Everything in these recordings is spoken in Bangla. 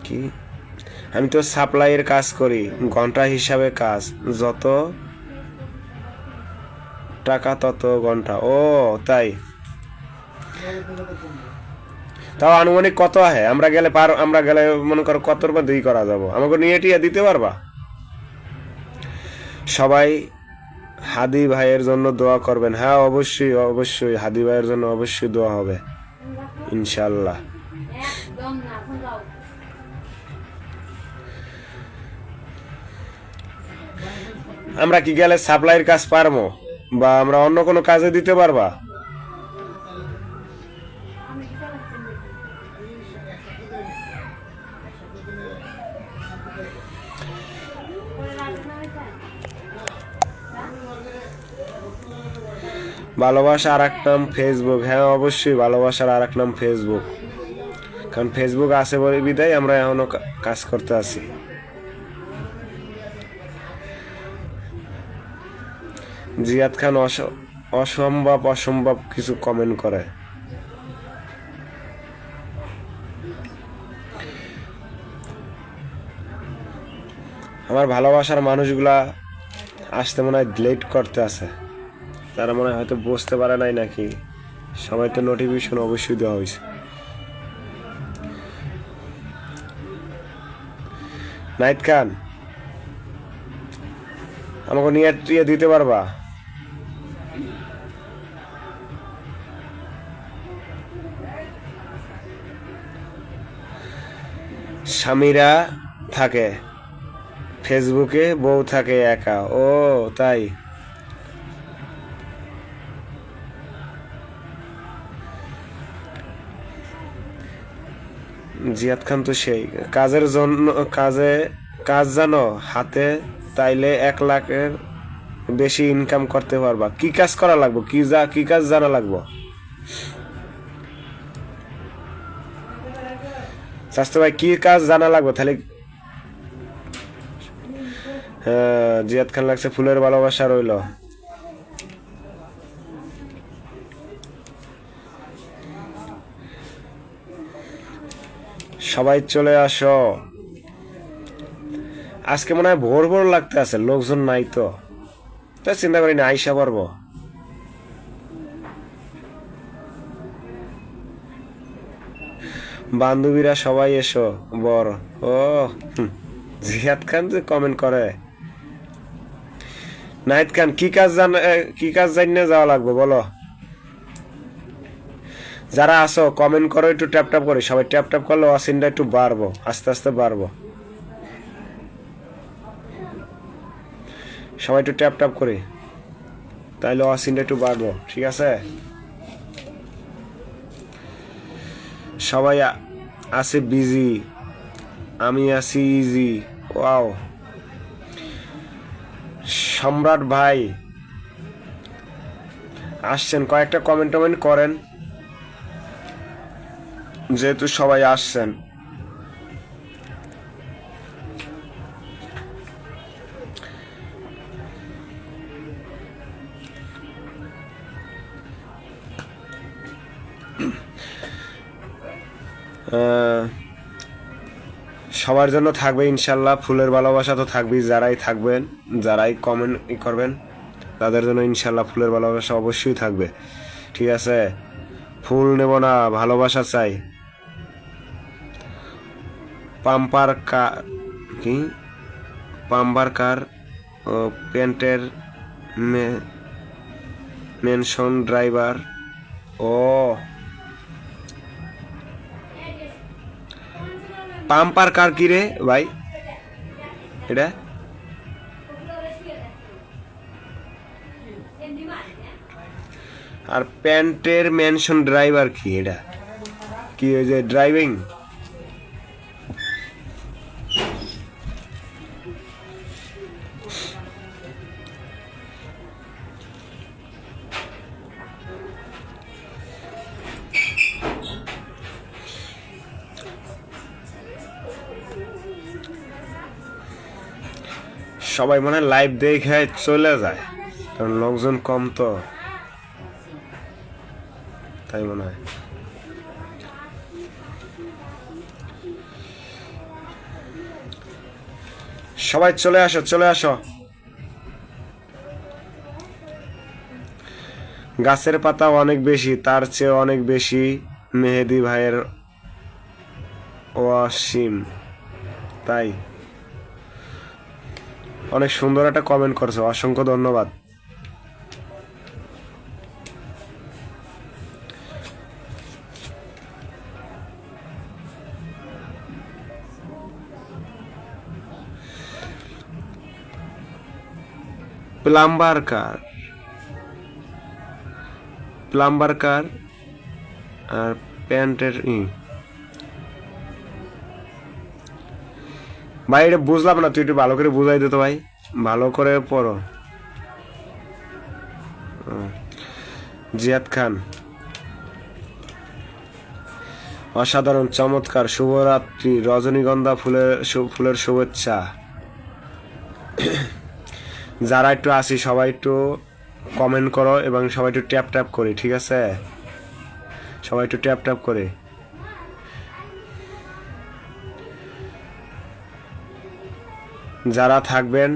কি আমি তো সাপ্লাইয়ের কাজ করি, ঘন্টা হিসাবে কাজ, যত টাকা তত ঘন্টা। ও তাই, তাও আনুমানিক কত হয়? আমরা গেলে মনে করো কত রূপা দুই করা যাবো, আমাকে নিয়ে টিয়া দিতে পারবা? সবাই হাদি ভাইয়ের জন্য দোয়া করবেন। হ্যাঁ অবশ্যই অবশ্যই, হাদি ভাইয়ের জন্য অবশ্যই দোয়া হবে ইনশাল্লাহ। আমরা কি গেলে সাপ্লাইয়ের কাজ পারবো, বা আমরা অন্য কোনো কাজে দিতে পারবা? ভালোবাসা আর এক নাম ফেসবুক। হ্যাঁ অবশ্যই, ভালোবাসার আর এক নাম ফেসবুক, কারণ ফেসবুক আছে বলে বিদায় আমরা এখনো কাজ করতে আছি। জিয়াদ খান অসম্ভব অসম্ভব কিছু কমেন্ট করে। আমার ভালোবাসার মানুষগুলা আসতে মনে হয় ডিলেট করতে আছে, তারা মনে হয় হয়তো বুঝতে পারে নাই নাকি। সবাই তো নোটিফিকেশন অবশ্যই দেওয়া হয়েছে। নাইট খান আমাকে নিয়ে দিতে পারবা? স্বামীরা থাকে ফেসবুকে, বউ থাকে একা। ও তাই, জিয়াদ খান তো সেই কাজের জন্য কাজ জানো হাতে, তাইলে 1 লাখের বেশি ইনকাম করতে পারবা। কি কাজ করা লাগবো, কি কাজ জানা লাগবো? স্বাস্থ্য ভাই কি কাজ জানা লাগবো তাহলে? জিয়াদ খান লাগছে ফুলের ভালোবাসা রইল। সবাই চলে আসো, আজকে মনে হয় ভোর ভোর লাগতে আছে, লোকজন নাই তো, তাই চিন্তা করি না আইসা পারবো। বান্ধবীরা সবাই এসো বর। ও জিয়াদ খান যে কমেন্ট করে। নাহিদ খান কি কাজ জানিয়ে যাওয়া লাগবে বলো? যারা আসো কমেন্ট করো, একটু ট্যাপ ট্যাপ করে, সবাই ট্যাপ ট্যাপ করলে ওয়াসিনটা একটু বাড়বো, আস্তে আস্তে বাড়বো। সবাই একটু ট্যাপ ট্যাপ করে, তাইলে ওয়াসিনটা একটু বাড়বো, ঠিক আছে? সবাই আছে বিজি, আমি আছি ইজি। ওয়াও, সম্রাট ভাই আসছেন, কয়েকটা কমেন্ট করেন যেহেতু সবাই আসছেন। সবার জন্য থাকবে ইনশাল্লাহ, ফুলের ভালোবাসা তো থাকবেই, যারাই কমেন্ট করবেন তাদের জন্য ইনশাল্লাহ ফুলের ভালোবাসা অবশ্যই থাকবে, ঠিক আছে? ফুল নেব না, ভালোবাসা চাই। পাম্পার কার ও পেন্টের মেনশন ড্রাইভার। ও পাম্পার কার কি রে ভাই এটা? আর প্যান্টের মেনশন ড্রাইভার কি এটা? কি ওই যে ড্রাইভিং? সবাই মনে হয় লাইভ দেখে চলে যায়, কারণ লোকজন কম তো, তাই মনে হয়। সবাই চলে আসো, চলে আসো। গাছের পাতা অনেক বেশি, তার চেয়ে অনেক বেশি মেহেদি ভাইয়ের ওয়াসিম। তাই অনেক সুন্দর একটা কমেন্ট করছো, অসংখ্য ধন্যবাদ। প্লাম্বার কার, প্লাম্বার কার আর প্যান্টের ভাই এটা বুঝলাম না, তুই একটু ভালো করে বুঝাই দিত ভাই, ভালো করে পড়ো। জিয়াদ খান, অসাধারণ, চমৎকার, শুভরাত্রি, রজনীগন্ধা ফুলের শুভেচ্ছা। যারা একটু আসি সবাই একটু কমেন্ট করো এবং সবাই একটু ট্যাপ ট্যাপ করি, ঠিক আছে? সবাই একটু ট্যাপ ট্যাপ করে। যারা থাকবেন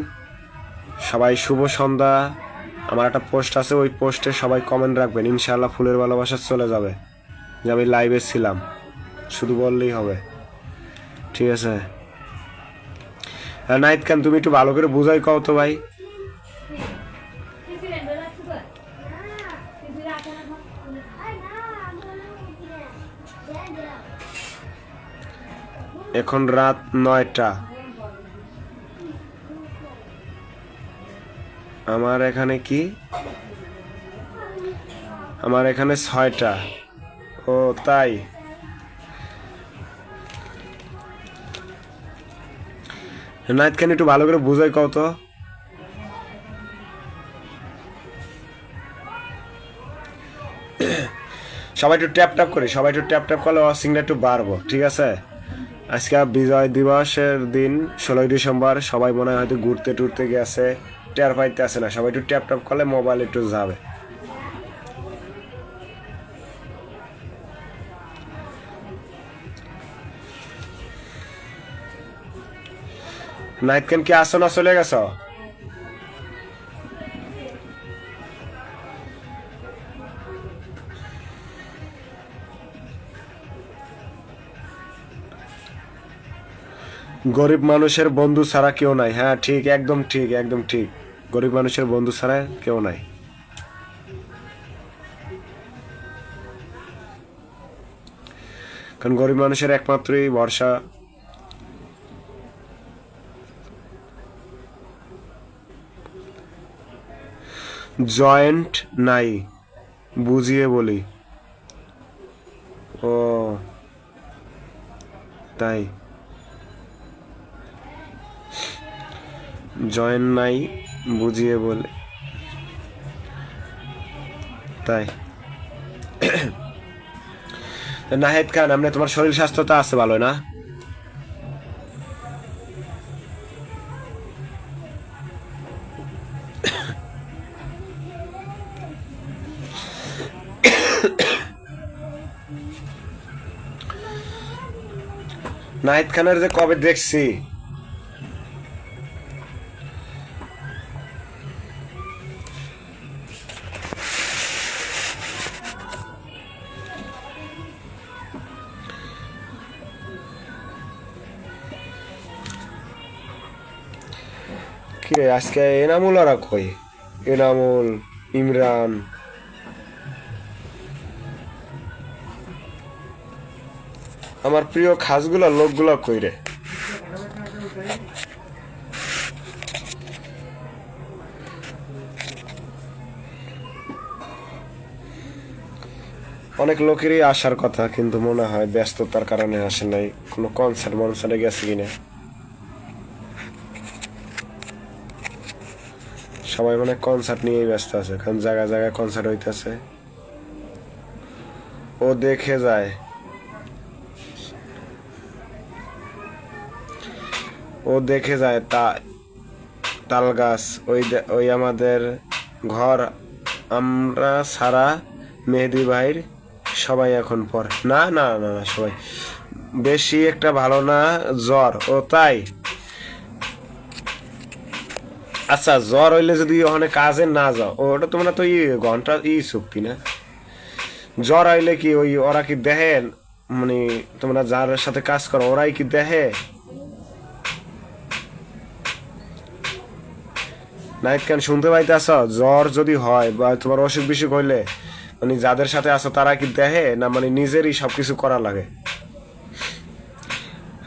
সবাই শুভ সন্ধ্যা। আমার একটা পোস্ট আছে, ওই পোস্টে সবাই কমেন্ট রাখবেন, ইনশাআল্লাহ ফুলের ভালোবাসা চলে যাবে যে আমি লাইভে ছিলাম, শুধু বললেই হবে, ঠিক আছে? নাইট খান, তুমি একটু ভালো করে বুঝাই কও তো ভাই। এখন রাত 9টা, আমার এখানে কি, আমার এখানে 6টা। ও তাই, নাইট খান একটু ভালো করে বুঝাই কও তো। সবাই একটু ট্যাপ ট্যাপ করি, সবাই একটু ট্যাপ ট্যাপ করলে ওয়াচিংটা একটু বাড়বো, ঠিক আছে? আজকে বিজয় দিবসের দিন, 16ই ডিসেম্বর। সবাই মনে হয় হয়তো ঘুরতে টুরতে গেছে, টের পাইতে আসে না। সবাই একটু ট্যাপ ট্যাপ করলে মোবাইল একটু যাবে। নাইট ক্যান কি আসো না চলে গেছো? গরিব মানুষের বন্ধু ছাড়া কেউ নাই। হ্যাঁ ঠিক, একদম ঠিক, একদম ঠিক। গরিব মানুষের বন্ধু ছাড়া কেউ নাই। কারণ গরিব মানুষের একমাত্রই ভরসা জয়েন্ট নাই, বুঝিয়ে বলি। ও তাই, জয়েন্ট নাই বুঝিয়ে বলে, তাই। নাহিদ খান, আপনি তোমার শরীর স্বাস্থ্যটা আছে ভালো না? নাহিদ খানের যে কবে দেখছি, কিরে আজকে এনামুল আর কই? এনামুল, ইমরান, আমার প্রিয় খাসগুলা লোকগুলা কই রে? অনেক লোকেরই আসার কথা, কিন্তু মনে হয় ব্যস্ততার কারণে আসে নাই। কোনো কনসার্ট মনসার্টে গেছে কিনা, সবাই মানে কনসার্ট নিয়েই ব্যস্ত আছে, কারণ জায়গায় জায়গায় কনসার্ট হইতেছে। ও দেখে যায়, ও দেখে যায় তাল গাছ, ওই আমাদের ঘর, আমরা সারা মেহেদি ভাইয়ের সবাই এখন পর না না না না সবাই বেশি একটা ভালো না জ্বর ও তাই আচ্ছা জ্বর হইলে যদি ওখানে কাজে না যাও ওটা তোমরা তো ঘন্টা চুক্তি না জ্বর হইলে কি ওই ওরা কি দেখেন মানে তোমরা যার সাথে কাজ করো ওরাই কি দেখে নাইট কান শুনতে পাইতেছ জ্বর যদি হয় বা তোমার অসুখ বিসুখ হইলে মানে যাদের সাথে আছো তারা কি দেখে না মানে নিজেরই সবকিছু করা লাগে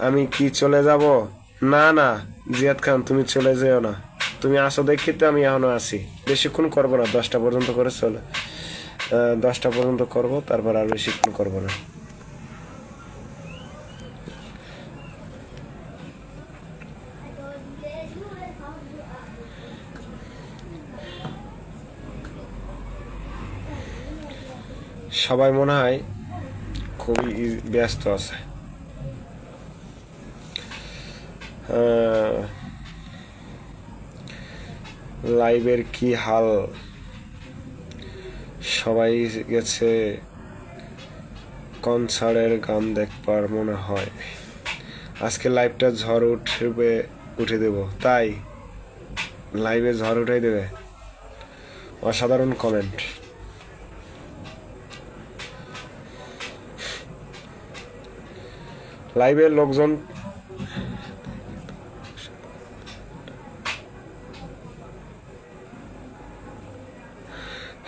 আমি কি চলে যাব না না জিয়াদ খান তুমি চলে যেও না তুমি আসো দেখি তো আমি এখনো আছি বেশিক্ষণ করবো না 10টা পর্যন্ত করে চলে 10টা পর্যন্ত করবো তারপর আর বেশিক্ষণ করবো না সবাই মনে হয় খুবই ব্যস্ত আছে লাইভের কি হাল সবাই গেছে কনসার্টের গান দেখবার মনে হয় আজকে লাইভটা ঝড় উঠে দেব তাই লাইভে ঝড় উঠাই দেবে অসাধারণ কমেন্ট লাইভের লোকজন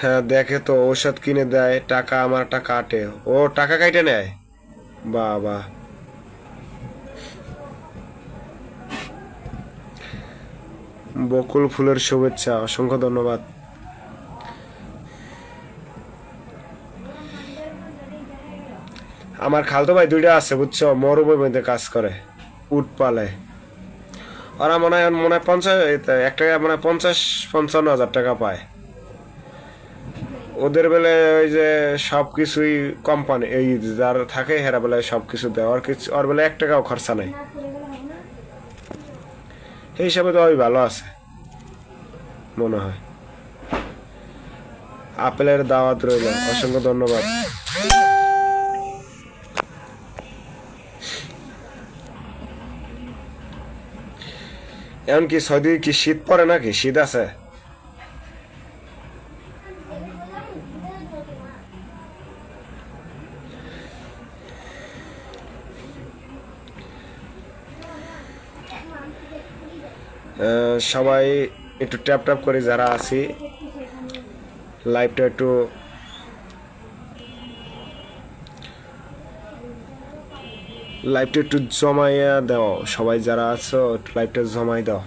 হ্যাঁ দেখে তো ঔষধ কিনে দেয় টাকা আমারটা কাটে ও টাকা কাটে নেয় বাবা বকুল ফুলের শুভেচ্ছা অসংখ্য ধন্যবাদ আমার খালতো ভাই 2টা আছে বুঝছো মরুভূমিতে কাজ করে উট পালে ওরা মনে হয় 50 একটা মানে 50-55 হাজার টাকা পায় ওদের বেলে ওই যে সবকিছুই কোম্পানি এই যার থাকে হেরা বেলে সবকিছু দেয় ওর বেলে 1 টাকাও খরচা নাই এই হিসাবে তো ওই ভালো আছে মনে হয় আপেলের দাওয়াত রইল অসংখ্য ধন্যবাদ এমনকি সৌদি কি শীত পড়ে নাকি শীত আছে সবাই একটু ট্যাপ ট্যাপ করে যারা আছি লাইভটা একটু জমাইয়া দাও সবাই যারা আছো লাইভটা জমাই দাও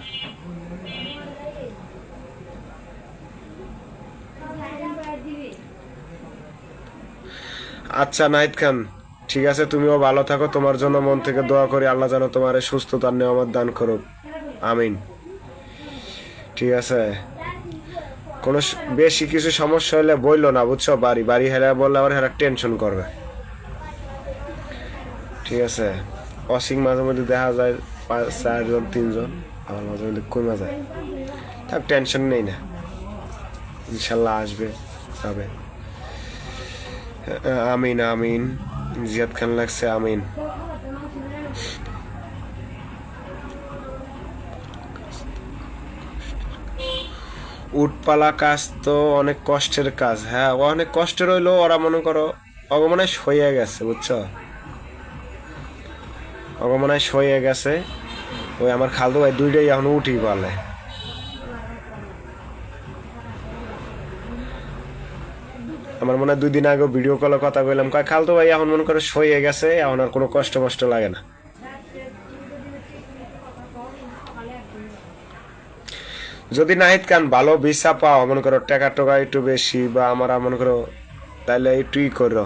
আচ্ছা নাহিদ খান ঠিক আছে তুমিও ভালো থাকো তোমার জন্য মন থেকে দোয়া করি আল্লাহ যেন তোমার সুস্থতার নেয়ামত দান করুক আমিন ঠিক আছে কোনো বেশি কিছু সমস্যা হলে বললো না বুঝছো বাড়ি হেরা বললে আবার হেরা টেনশন করবে ঠিক আছে অসিং মাঝে মধ্যে দেখা যায় 4জন 3জন আবার মাঝে মধ্যে কমে যায় থাক টেনশন নেই না ইনশাল্লাহ আসবে যাবে আমিন আমিন জিয়াদ খান লাগছে আমিন উটপালা কাজ তো অনেক কষ্টের কাজ হ্যাঁ অনেক কষ্টের হইলো ওরা মনে করো অগমনে সইয়ে গেছে বুঝছো অগমনে সইয়ে গেছে ওই আমার খালতো ভাই 2টাই এখন উঠি পালে আমার মনে হয় 2 দিন আগে ভিডিও কলে কথা কইলাম কয় খালতো ভাই এখন মনে করে সইয়ে গেছে এখন আর কোনো কষ্ট লাগে না যদি নাহিদ খান ভালো ভিসা পাও মনে করো টাকা একটু বেশি বা আমরা মনে করো তাহলে একটুই করো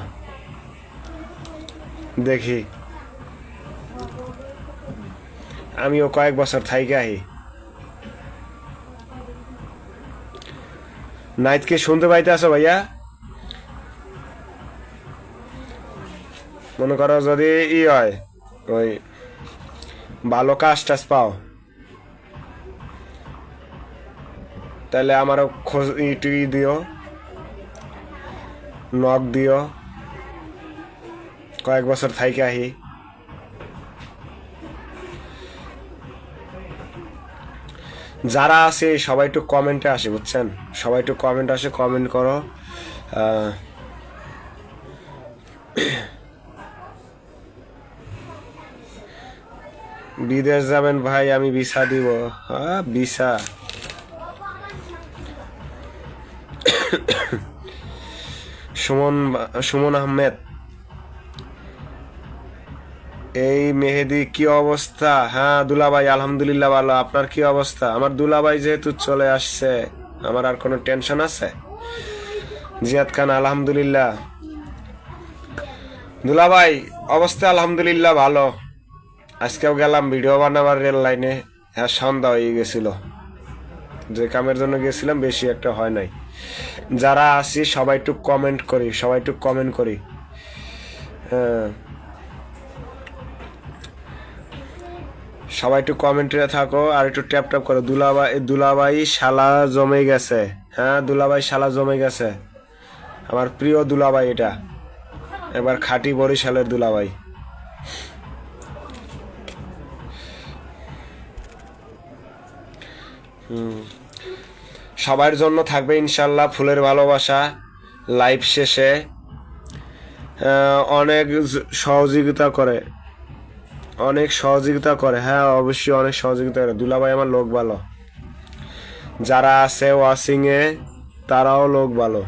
দেখি আমিও কয়েক বছর থাইকে আহি নাহিদকে শুনতে পাইতে আছো ভাইয়া মনে করো যদি হয় ওই ভালো কাজ টাজ পাও তাহলে আমারও খোঁজ দিও নক দিও কয়েক বছর থাইকে আহি। যারা আছে সবাই একটু কমেন্টে আসে, বুঝছেন? সবাই একটু কমেন্ট আসে, কমেন্ট করো। বিদেশ যাবেন ভাই? আমি ভিসা দিব। হ্যাঁ, ভিসা। সুমন আহমেদ, এই মেহেদি কি অবস্থা? হ্যাঁ দুলাভাই, আলহামদুলিল্লাহ ভালো। আপনার কি অবস্থা? আমার দুলাভাই যেহেতু চলে আসছে, আমার আর কোনো টেনশন আছে? জিয়াদ খান, আলহামদুলিল্লাহ। দুলাভাই অবস্থা আলহামদুলিল্লাহ ভালো। আজকেও গেলাম ভিডিও বানাবার রেল লাইনে। হ্যাঁ, সন্ধ্যা হয়ে গেছিল। যে কামের জন্য গেছিলাম বেশি একটা হয় নাই। যারা আছি সবাই একটু কমেন্ট করি, সবাই একটু কমেন্ট করি। হ্যাঁ, সবাই একটু কমেন্টে থাকো আর একটু ট্যাপ ট্যাপ করো। দুলাভাই শালা জমে গেছে। হ্যাঁ দুলাভাই শালা জমে গেছে। আমার প্রিয় দুলাভাই এটা, এবার খাঁটি বরিশালের দুলাভাই। সবার জন্য থাকবে ইনশাল্লাহ ফুলের ভালোবাসা। লাইভ শেষে অনেক সহযোগিতা করে, অনেক সহযোগিতা করে। হ্যাঁ অবশ্যই অনেক সহযোগিতা করে। দুলাভাই আমার লোক ভালো। যারা আছে ওয়াচিংয়ে তারাও লোক ভালো,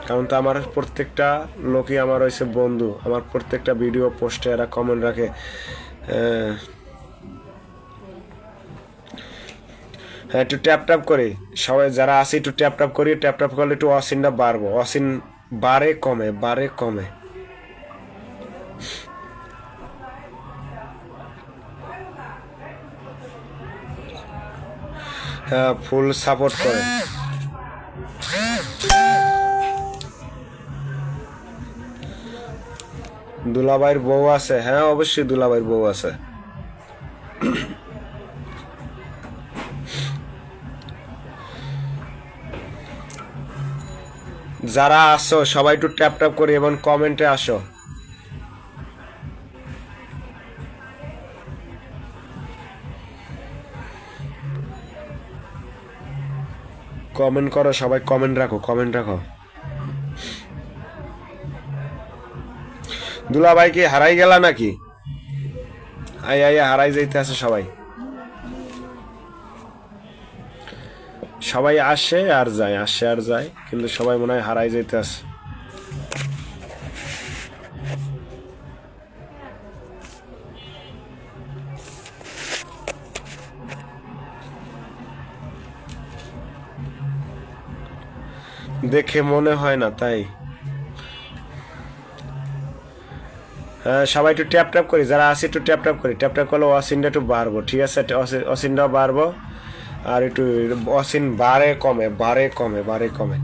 কারণ তো আমার প্রত্যেকটা লোকই আমার হয়েছে বন্ধু। আমার প্রত্যেকটা ভিডিও পোস্টে এরা কমেন্ট রাখে। হ্যাঁ, একটু ট্যাপ ট্যাপ করি সবাই যারা আছে, একটু ট্যাপ ট্যাপ করি। ট্যাপ ট্যাপ করলে একটু ওয়াচিংটা বাড়বো। ওয়াচিং বাড়ে কমে, বাড়ে কমে। হ্যাঁ, ফুল সাপোর্ট করে। দুলাভাইয়ের বউ আছে? হ্যাঁ অবশ্যই দুলাভাইয়ের বউ আছে। যারা আসো সবাই একটু ট্যাপ ট্যাপ করি এবং কমেন্টে আসো। কমেন্ট করো সবাই, কমেন্ট রাখো, কমেন্ট রাখো। দুলাভাই কি হারাই গেলা নাকি? আই আই হারাই যাইতে আছে সবাই। সবাই আসে আর যায়, আসে আর যায়, কিন্তু সবাই মনে হয় হারাই যাইতে আছে। দেখে মনে হয় না তাই। হ্যাঁ সবাই একটু ট্যাপ ট্যাপ করি, যারা আছে একটু ট্যাপ ট্যাপ করি। ট্যাপ ট্যাপ করলে ওয়াসিনটা একটু বাড়বো, ঠিক আছে? ওয়াসিনটাও বাড়বো আর একটু ওয়াসিন বাড়ে কমে, বাড়ে কমে, বাড়ে কমে।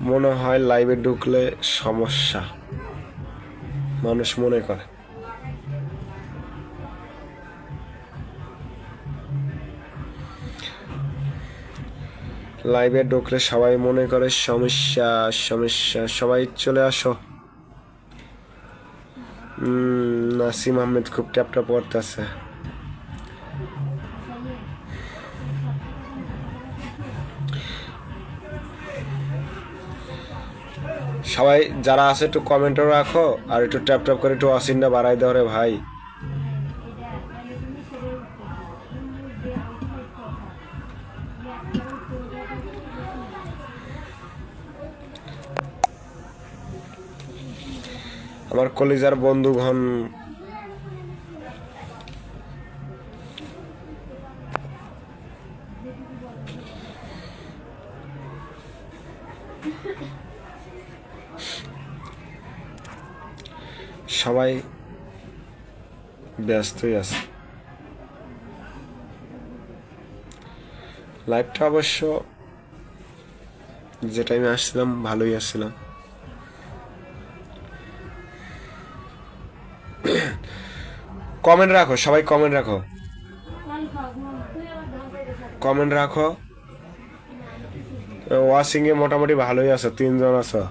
মনে হয় লাইভে ঢুকলে সমস্যা, মানুষ মনে করে। লাইভে ঢুকলে সবাই মনে করে সমস্যা, সমস্যা। সবাই চলে আসো। নাসিম আহমেদ খুব ট্যাপ ট্যাপ করতেছে। সবাই যারা আছে একটু কমেন্টও রাখো আর একটু ট্যাপ ট্যাপ করে একটু ওয়াচিংটা বাড়াই দাও রে ভাই। আমার কলিজার বন্ধুগণ, সবাই ব্যস্তই আছে। লাইভটা অবশ্য যে টাইমে আসছিলাম ভালোই আসছিলাম। কমেন্ট রাখো সবাই, কমেন্ট রাখো। কমেন্ট রাখো। ওয়াচিংয়ে মোটামুটি ভালোই আছে, 3 জন আছো।